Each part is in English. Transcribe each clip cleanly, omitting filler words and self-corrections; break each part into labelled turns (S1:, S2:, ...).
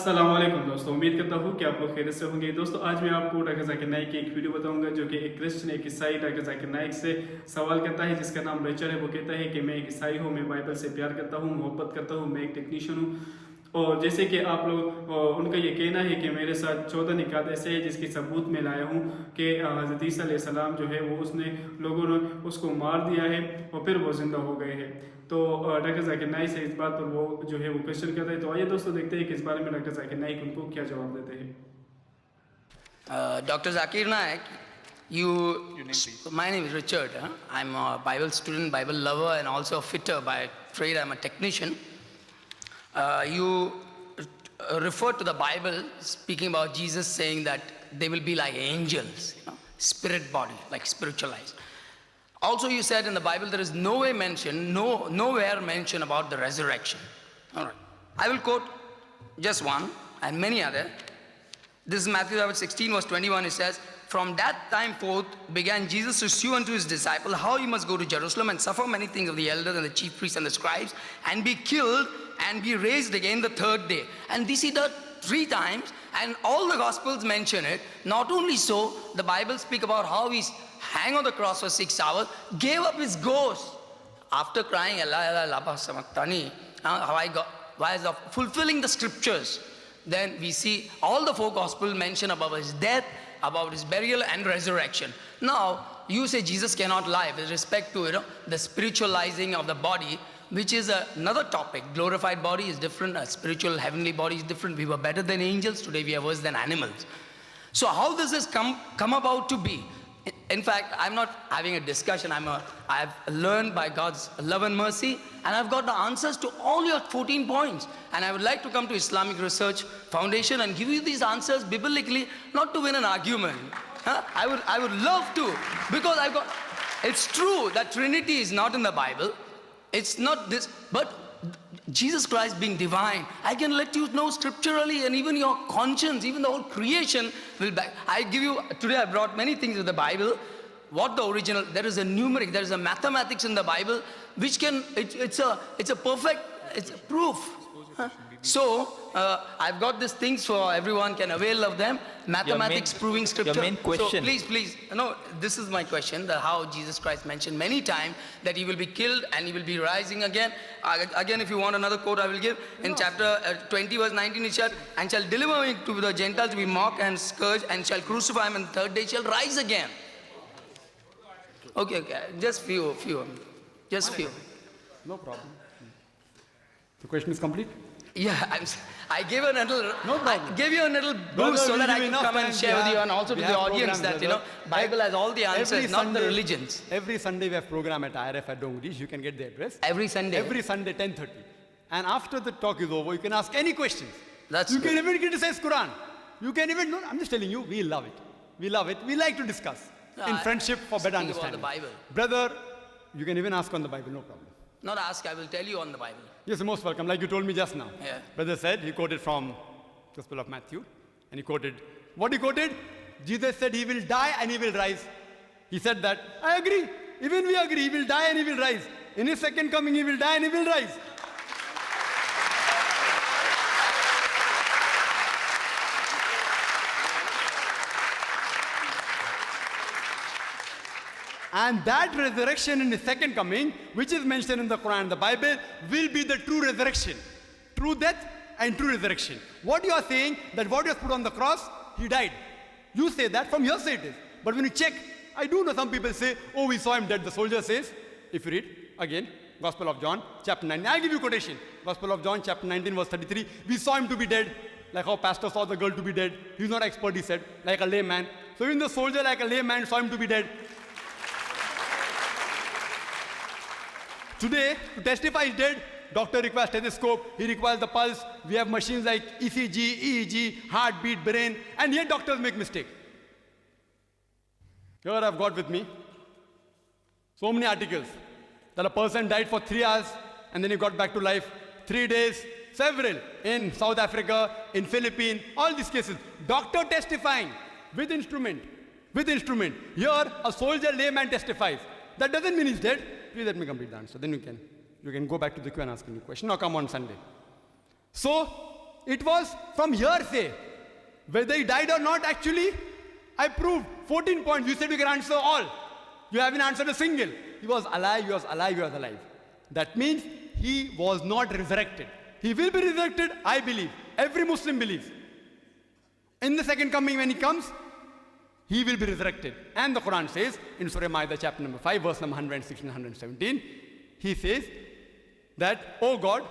S1: अस्सलाम वालेकुम दोस्तों, उम्मीद करता हूँ कि आप लोग खैरियत से होंगे। दोस्तों आज मैं आपको डॉक्टर जाकिर नाइक की एक वीडियो बताऊंगा जो कि एक क्रिश्चियन एक ईसाई डॉक्टर जाकिर नाइक से सवाल करता है जिसका नाम रेचल है। वो कहता है कि मैं एक ईसाई हूँ, मैं बाइबल से प्यार करता हूँ, मोहब्बत करता हूँ, मैं एक टेक्नीशियन हूँ। और जैसे कि आप लोग उनका ये कहना है कि मेरे साथ 14 निकात ऐसे है जिसकी सबूत में लाया हूँ कि हज़रत ईसा अलैहिस्सलाम जो है वो उसने लोगों ने उसको मार दिया है और फिर वो जिंदा हो गए हैं। तो डॉक्टर जाकिर नाइक से इस बात पर वो जो है वो क्वेश्चन करते हैं। तो आइए दोस्तों देखते हैं कि इस बारे में डॉक्टर जाकिर नाइक उनको क्या जवाब देते हैं।
S2: Dr. Zakir Naik, my name is Richard. I'm a Bible student, Bible lover, and also a fitter by trade. I'm a technician. You refer to the Bible speaking about Jesus saying that they will be like angels, spirit body, like spiritualized. Also, you said in the Bible there is nowhere mention about the resurrection. All right. I will quote just one and many other. This is Matthew 16 verse 21. It says, "From that time forth began Jesus to shew unto his disciples how he must go to Jerusalem and suffer many things of the elders and the chief priests and the scribes, and be killed and be raised again the third day." And this he did 3 times, and all the Gospels mention it. Not only so, the Bible speak about how he hang on the cross for 6 hours, gave up his ghost after crying, "Allah, Allah, lapa samaktani." Why is fulfilling the scriptures? Then we see all the 4 Gospels mention about his death, about his burial and resurrection. Now, you say Jesus cannot lie with respect to the spiritualizing of the body, which is another topic. Glorified body is different, a spiritual heavenly body is different. We were better than angels, today we are worse than animals. So how does this come about to be? In fact, I'm not having a discussion. I've learned by God's love and mercy, and I've got the answers to all your 14 points. And I would like to come to Islamic Research Foundation and give you these answers biblically, not to win an argument. I would love to, because it's true that Trinity is not in the Bible. It's not this, but Jesus Christ being divine, I can let you know scripturally, and even your conscience, even the whole creation will back. Today I brought many things of the Bible. What the original, there is a numeric, there is a mathematics in the Bible, which it's a perfect, it's a proof. So, I've got these things for everyone can avail of them. Mathematics proving scripture.
S3: Your main question.
S2: So please, no, this is my question, how Jesus Christ mentioned many times that he will be killed and he will be rising again. Again, if you want another quote, I will give. In chapter 20 verse 19, it said, "And shall deliver him to the Gentiles to be mocked and scourged, and shall crucify him, and the third day shall rise again." Okay, just few.
S4: No problem. The question is complete?
S2: Yeah, I gave a little,
S4: No problem.
S2: I gave you a little
S4: Brother,
S2: boost so
S4: we'll
S2: that I
S4: give
S2: can
S4: enough
S2: come and
S4: time.
S2: share with you, and also
S4: We
S2: to the
S4: have
S2: audience
S4: program,
S2: that,
S4: brother.
S2: Bible has all the answers, not the religions.
S4: Every Sunday we have program at IRF at Dongrish. You can get the address.
S2: Every Sunday.
S4: Every Sunday, 10:30. And after the talk is over, you can ask any questions.
S2: That's
S4: You
S2: good.
S4: can even criticize Quran. You can even, no, I'm just telling you, we love it. We love it. We like to discuss in friendship for better
S2: Speak about
S4: understanding.
S2: the Bible.
S4: Brother, you can even ask on the Bible, no problem.
S2: Not ask, I will tell you on the Bible.
S4: Yes, you're most welcome. Like you told me just now.
S2: Yeah.
S4: Brother said, he quoted from Gospel of Matthew, and he quoted, what he quoted? Jesus said he will die and he will rise. He said that. I agree. Even we agree. He will die and he will rise. In his second coming, he will die and he will rise. And that resurrection in his second coming, which is mentioned in the Quran and the Bible, will be the true resurrection. True death and true resurrection. What you are saying, that what was put on the cross, he died. You say that, from your side it is. But when you check, I do know some people say, oh, we saw him dead. The soldier says, if you read, again, Gospel of John, chapter 9. I'll give you quotation. Gospel of John, chapter 19, verse 33. We saw him to be dead, like how pastor saw the girl to be dead. He's not expert, he said, like a layman. So even the soldier, like a layman, saw him to be dead. Today, to testify he's dead, doctor requires stethoscope, he requires the pulse. We have machines like ECG, EEG, heartbeat, brain, and yet doctors make mistake. Here I've got with me so many articles that a person died for 3 hours and then he got back to life. 3 days, several, in South Africa, in Philippines, all these cases. Doctor testifying with instrument. Here, a soldier layman testifies. That doesn't mean he's dead. Please let me complete the answer. Then you can go back to the queue and ask any question, or come on Sunday. So, it was from hearsay. Whether he died or not, actually, I proved 14 points. You said you can answer all. You haven't answered a single. He was alive, he was alive, he was alive. That means he was not resurrected. He will be resurrected, I believe. Every Muslim believes. In the second coming, when he comes, he will be resurrected. And the Quran says, in Surah Ma'idah chapter number 5, verse number 116 and 117, he says that, oh God,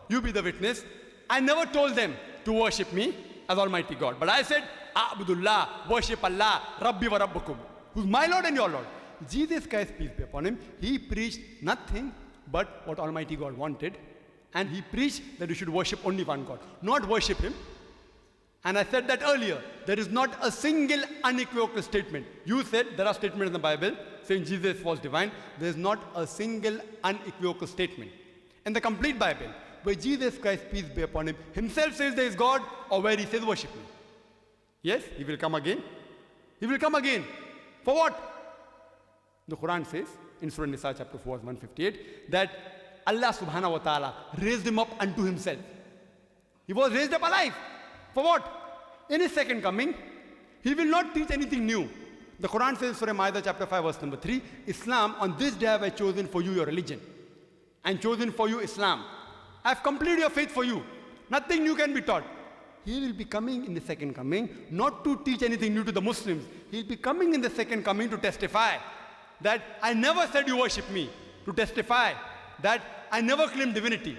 S4: you be the witness, I never told them to worship me as Almighty God. But I said, A'budullah, worship Allah, Rabbi wa Rabbukum, who's my Lord and your Lord. Jesus Christ, peace be upon him, he preached nothing but what Almighty God wanted. And he preached that you should worship only one God, not worship him. And I said that earlier, there is not a single unequivocal statement. You said there are statements in the Bible saying Jesus was divine. There is not a single unequivocal statement in the complete Bible where Jesus Christ, peace be upon him, himself says there is God, or where he says worship me. Yes, he will come again. He will come again. For what? The Quran says in Surah Nisa chapter 4, verse 158, that Allah subhanahu wa ta'ala raised him up unto himself. He was raised up alive. For what? In his second coming, he will not teach anything new. The Quran says in Surah Ma'idah chapter 5, verse number 3, Islam, on this day have I chosen for you your religion, and chosen for you Islam. I have completed your faith for you. Nothing new can be taught. He will be coming in the second coming, not to teach anything new to the Muslims. He will be coming in the second coming to testify that I never said you worship me. To testify that I never claimed divinity.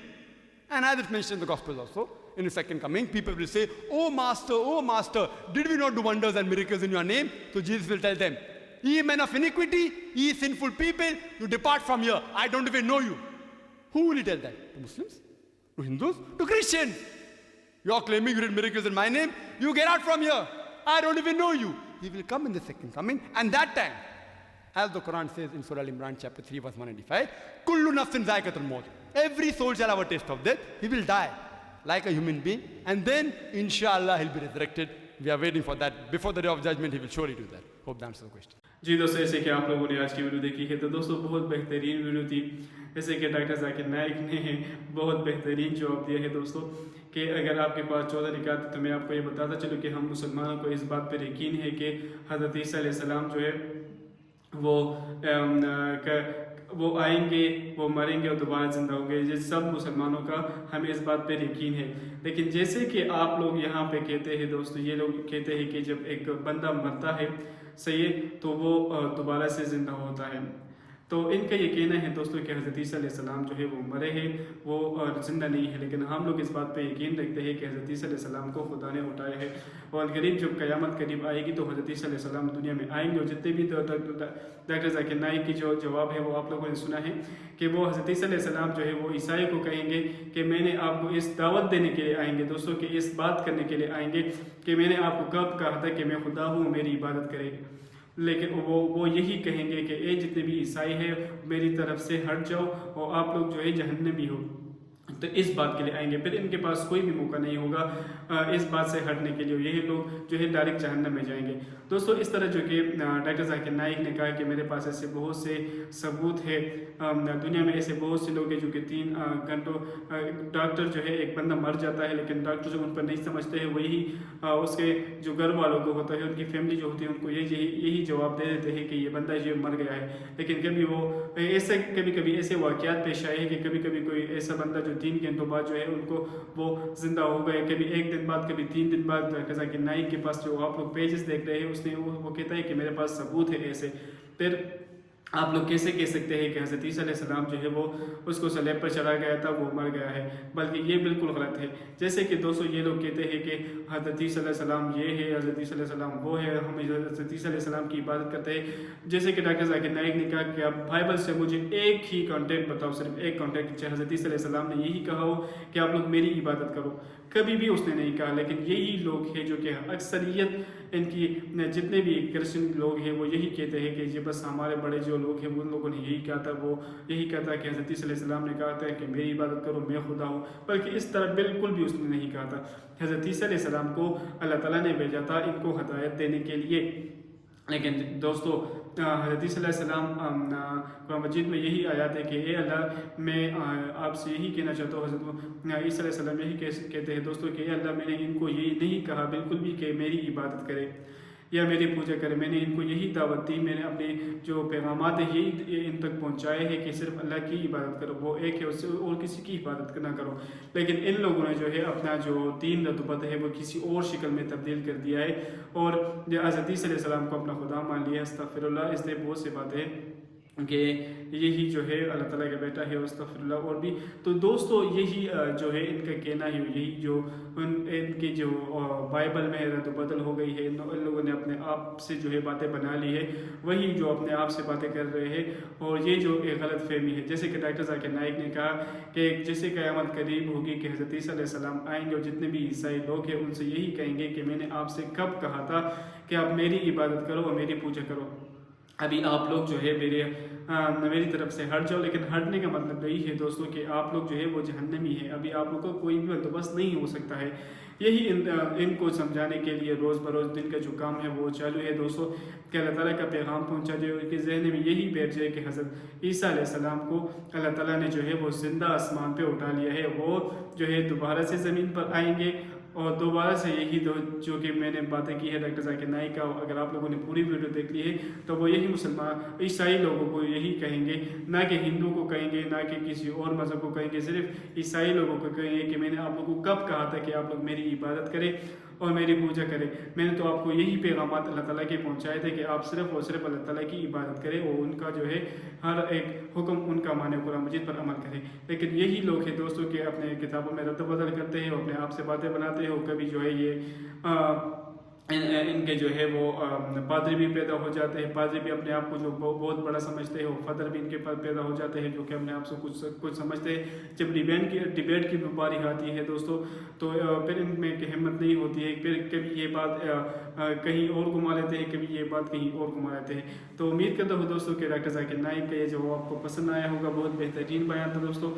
S4: And as it's mentioned in the Gospels also, in the second coming, people will say, oh Master, did we not do wonders and miracles in your name? So Jesus will tell them, ye men of iniquity, ye sinful people, you depart from here. I don't even know you. Who will he tell that? To Muslims? To Hindus? To Christians? You are claiming you did miracles in my name? You get out from here. I don't even know you. He will come in the second coming, and that time, as the Quran says in Surah Al-Imran chapter 3, verse 195, Kullu nafsin zaikatul maut. Every soul shall have a taste of death. He will die like a human being, and then, inshallah, he'll be resurrected. We are waiting for that. Before the day of judgment, he will surely do that. Hope that answers the question.
S1: जी दोस्तों, ऐसे कि आप लोगों ने आज की video देखी है, तो दोस्तों बहुत बेहतरीन वीडियो थी। जैसे कि डॉक्टर जाकिर नाइक ने बहुत बेहतरीन जवाब दिया है दोस्तों, कि अगर आपके पास 14 निकात, तो मैं आपको ये बताता चलूँ कि हम मुसलमानों को इस बात पर यकीन है कि हज़रत ईसा अलैहिस्सलाम जो है वो आएंगे, वो मरेंगे और दोबारा ज़िंदा होंगे। ये सब मुसलमानों का हमें इस बात पर यकीन है। लेकिन जैसे कि आप लोग यहाँ पे कहते हैं दोस्तों, ये लोग कहते हैं कि जब एक बंदा मरता है, सही है, तो वो दोबारा से ज़िंदा होता है। तो इनका ये कहना है दोस्तों कि हज़रत ईसा अलैहिस्सलाम जो है वो मरे हैं, वो ज़िंदा नहीं है। लेकिन हम लोग इस बात पे यकीन रखते हैं कि हज़रत ईसा अलैहिस्सलाम को खुदा ने उठाया है, और करीब जब क़यामत करीब आएगी तो हज़रत ईसा अलैहिस्सलाम दुनिया में आएंगे। और जितने भी डॉक्टर जाकिर नाइक की जो जवाब है वो आप लोगों ने सुना है कि वो हज़रत ईसा अलैहिस्सलाम जो है वो ईसाई को कहेंगे कि मैंने आपको इस दावत देने के लिए आएंगे दोस्तों, कि इस बात करने के लिए आएंगे कि मैंने आपको कब कहा था कि मैं खुदा हूँ, मेरी इबादत करें। लेकिन वो यही कहेंगे कि ए जितने भी ईसाई हैं मेरी तरफ से हट जाओ और आप लोग जो है जहन्नमी हो। तो इस बात के लिए आएंगे, फिर इनके पास कोई भी मौका नहीं होगा इस बात से हटने के लिए। यही लोग जो है डायरेक्ट जहन्नम में जाएंगे। दोस्तों, इस तरह जो कि डॉक्टर जाकिर नाइक ने कहा कि मेरे पास ऐसे बहुत से सबूत है, दुनिया में ऐसे बहुत से लोग हैं जो कि 3 घंटों डॉक्टर जो है, एक बंदा मर जाता है लेकिन डॉक्टर जो उन पर नहीं समझते हैं, वही उसके जो घर वालों को होता है, उनकी फैमिली जो होती है, उनको यही जवाब दे देते हैं कि ये बंदा जो मर गया है। लेकिन कभी वो ऐसे कभी ऐसे वाक़यात पेश आए हैं कि कभी कोई ऐसा बंदा जो 3 घंटों बाद जो है उनको वो ज़िंदा हो गए, कभी 1 दिन बाद, कभी 3 दिन बाद। डॉक्टर जाकिर नाइक के पास जो आप लोग पेजेस देख रहे हैं, उसने वो कहता है कि मेरे पास सबूत है ऐसे। फिर आप लोग कैसे कह सकते हैं कि हज़रत ईसा अलैहिस्सलाम जो है वो उसको सलेब पर चढ़ा गया था, वो मर गया है? बल्कि ये बिल्कुल गलत है। जैसे कि दोस्तों ये लोग कहते हैं कि हज़रत ईसा अलैहिस्सलाम ये है, हज़रत ईसा अलैहिस्सलाम वो है, हम हज़रत ईसा अलैहिस्सलाम की इबादत करते हैं। जैसे कि डॉक्टर जाकिर नाइक ने कहा कि आप बाइबल से मुझे एक ही कॉन्टेक्ट बताओ, सिर्फ एक कॉन्टेक्ट। हज़रत ईसा अलैहिस्सलाम ने यही कहा हो कि आप लोग मेरी इबादत करो, कभी भी उसने नहीं कहा। लेकिन यही लोग हैं जो कि अक्सरियत इनकी जितने भी क्रिश्चियन लोग हैं वो यही कहते हैं कि ये बस हमारे बड़े जो लोग हैं उन लोगों ने यही कहा था, वो यही कहा था कि हज़रत ईसा अलैहिस्सलाम ने कहा था कि मेरी इबादत करो, मैं खुदा हूँ। बल्कि इस तरह बिल्कुल भी उसने नहीं कहा था। हज़रत ईसा अलैहिस्सलाम को अल्लाह ताला ने भेजा था इनको हदायत देने के लिए। लेकिन दोस्तों حضرت عیسیٰ علیہ السلام قرآن مجید میں یہی آیات ہے کہ اے اللہ میں آپ سے یہی کہنا چاہتا ہوں، حضرت عیسیٰ علیہ السلام یہی کہتے ہیں دوستوں کہ اے اللہ میں نے ان کو یہ نہیں کہا بالکل بھی کہ میری عبادت کرے یا میری پوجا کرے، میں نے ان کو یہی دعوت دی، میں نے اپنے جو پیغامات ہیں یہی ان تک پہنچائے ہیں کہ صرف اللہ کی عبادت کرو، وہ ایک ہے، اس سے اور کسی کی عبادت نہ کرو۔ لیکن ان لوگوں نے جو ہے اپنا جو دین رتبت ہے وہ کسی اور شکل میں تبدیل کر دیا ہے اور حضرت عیسیٰ علیہ السلام کو اپنا خدا مان لیا ہے۔ استغفر اللہ، اس لیے بہت سی باتیں کہ یہی جو ہے اللہ تعالیٰ کا بیٹا ہے، استغفر اللہ اور بھی۔ تو دوستو یہی جو ہے ان کا کہنا ہے، یہی جو ان کی جو بائبل میں رد و بدل ہو گئی ہے، ان لوگوں نے اپنے آپ سے جو ہے باتیں بنا لی ہے، وہی جو اپنے آپ سے باتیں کر رہے ہیں، اور یہ جو ایک غلط فہمی ہے، جیسے کہ ڈاکٹر ذاکر نائک نے کہا کہ جیسے قیامت قریب ہوگی کہ حضرت عیسیٰ علیہ السلام آئیں گے اور جتنے بھی عیسائی لوگ ہیں ان سے یہی کہیں گے کہ میں نے آپ سے کب کہا تھا کہ آپ میری عبادت کرو اور میری پوجا کرو، ابھی آپ لوگ جو ہے میری طرف سے ہٹ جاؤ۔ لیکن ہٹنے کا مطلب یہی ہے دوستوں کہ آپ لوگ جو ہے وہ جہنمی ہیں، ابھی آپ لوگوں کو کوئی بھی بندوبست نہیں ہو سکتا ہے۔ یہی ان کو سمجھانے کے لیے روز بروز دن کا جو کام ہے وہ چالو ہے دوستوں، کہ اللہ تعالیٰ کا پیغام پہنچا جائے، ان کے ذہن میں یہی بیٹھ جائے کہ حضرت عیسیٰ علیہ السلام کو اللہ تعالیٰ نے جو ہے وہ زندہ آسمان پہ اٹھا لیا ہے، وہ جو ہے دوبارہ سے زمین پر آئیں گے اور دوبارہ سے یہی جو کہ میں نے باتیں کی ہے ڈاکٹر ذاکر نائک کا، اگر آپ لوگوں نے پوری ویڈیو دیکھ لی ہے تو وہ یہی مسلمان عیسائی لوگوں کو یہی کہیں گے، نہ کہ ہندو کو کہیں گے، نہ کہ کسی اور مذہب کو کہیں گے، صرف عیسائی لوگوں کو کہیں گے کہ میں نے آپ لوگوں کو کب کہا تھا کہ آپ لوگ میری عبادت کریں اور میری پوجا کریں، میں نے تو آپ کو یہی پیغامات اللہ تعالیٰ کے پہنچائے تھے کہ آپ صرف اور صرف اللہ تعالیٰ کی عبادت کریں اور ان کا جو ہے ہر ایک حکم ان کا مانے، قرآن مجید پر عمل کریں۔ لیکن یہی لوگ ہیں دوستوں کہ اپنے کتابوں میں رد و بدل کرتے ہیں اور اپنے آپ سے باتیں بناتے ہیں، اور کبھی جو ہے یہ ان کے جو ہے وہ پادری بھی پیدا ہو جاتے ہیں، پادری بھی اپنے آپ کو جو بہت بڑا سمجھتے ہیں، اور فادر بھی ان کے پاس پیدا ہو جاتے ہیں جو کہ اپنے آپ سے کچھ سمجھتے ہیں۔ جب ڈیبیٹ کی باری آتی ہے دوستوں تو پھر ان میں کہ ہمت نہیں ہوتی ہے، پھر کبھی یہ بات کہیں اور گھما لیتے ہیں، کبھی یہ بات کہیں اور گھما لیتے ہیں۔ تو امید کرتا ہوں دوستوں کہ ڈاکٹر ذاکر نائک کا یہ جو آپ کو پسند آیا ہوگا، بہت بہترین بیان تھا دوستوں۔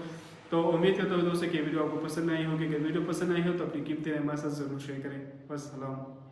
S1: تو امید کرتا ہوں دوستوں کہ ویڈیو آپ کو پسند آئی ہوگی، اگر ویڈیو پسند آئی ہو تو اپنی قیمتی رائے ہمارے ساتھ ضرور شیئر کریں۔ والسلام۔